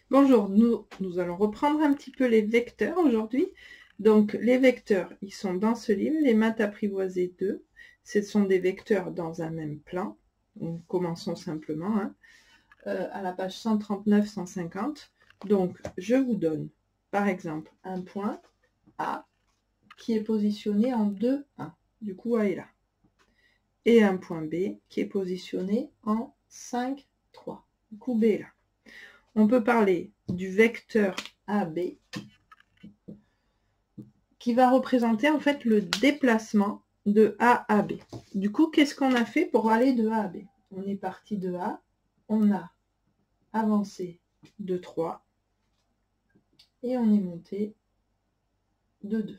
Bonjour, nous allons reprendre un petit peu les vecteurs aujourd'hui. Donc les vecteurs, ils sont dans ce livre, les maths apprivoisées 2. Ce sont des vecteurs dans un même plan. Donc, commençons simplement, hein, à la page 139-150. Donc je vous donne, par exemple, un point A qui est positionné en 2, 1. Du coup, A est là. Et un point B qui est positionné en 5, 3. Du coup, B est là. On peut parler du vecteur AB qui va représenter en fait le déplacement de A à B. Du coup, qu'est-ce qu'on a fait pour aller de A à B? On est parti de A, on a avancé de 3 et on est monté de 2.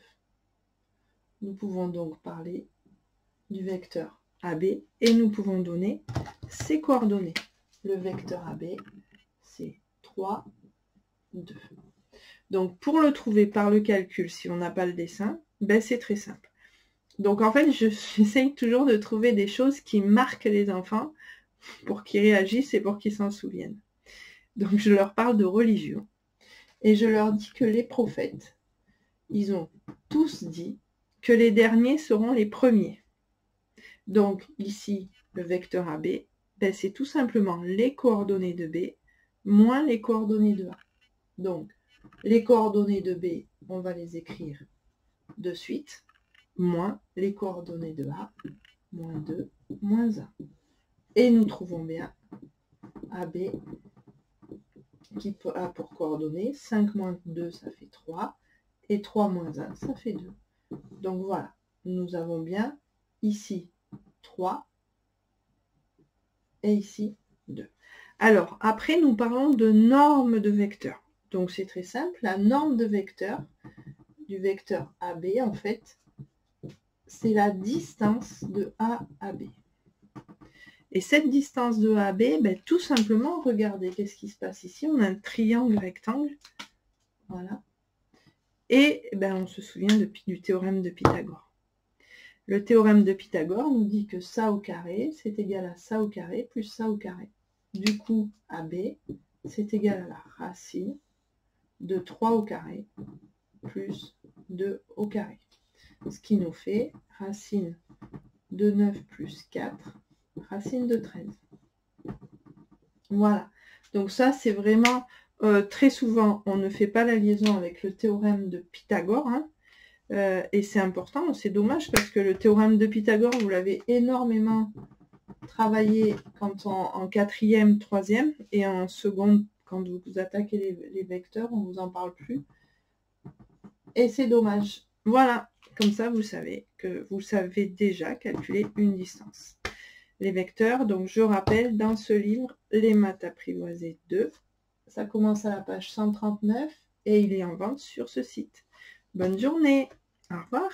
Nous pouvons donc parler du vecteur AB et nous pouvons donner ses coordonnées. Le vecteur AB, c'est 3, 2. Donc, pour le trouver par le calcul, si on n'a pas le dessin, ben c'est très simple. Donc, en fait, j'essaye toujours de trouver des choses qui marquent les enfants pour qu'ils réagissent et pour qu'ils s'en souviennent. Donc, je leur parle de religion et je leur dis que les prophètes, ils ont tous dit que les derniers seront les premiers. Donc, ici, le vecteur AB, ben, c'est tout simplement les coordonnées de B moins les coordonnées de A. Donc, les coordonnées de B, on va les écrire de suite, moins les coordonnées de A, moins 2, moins 1. Et nous trouvons bien AB qui a pour coordonnées 5 moins 2, ça fait 3, et 3 moins 1, ça fait 2. Donc voilà, nous avons bien ici 3 et ici 2. Alors, après, nous parlons de norme de vecteurs. Donc c'est très simple, la norme de vecteur, du vecteur AB, en fait, c'est la distance de A à B. Et cette distance de A à B, ben, tout simplement, regardez, qu'est-ce qui se passe ici? On a un triangle rectangle. Voilà. Et ben, on se souvient du théorème de Pythagore. Le théorème de Pythagore nous dit que ça au carré, c'est égal à ça au carré plus ça au carré. Du coup, AB, c'est égal à la racine de 3 au carré plus 2 au carré. Ce qui nous fait racine de 9 plus 4, racine de 13. Voilà. Donc ça, c'est vraiment, très souvent, on ne fait pas la liaison avec le théorème de Pythagore, hein, et c'est important, c'est dommage parce que le théorème de Pythagore, vous l'avez énormément travaillé quand en quatrième, troisième, et en seconde, quand vous attaquez les vecteurs, on ne vous en parle plus. Et c'est dommage. Voilà, comme ça vous savez que vous savez déjà calculer une distance. Les vecteurs, donc je rappelle, dans ce livre, les maths apprivoisées 2, ça commence à la page 139 et il est en vente sur ce site. Bonne journée, au revoir.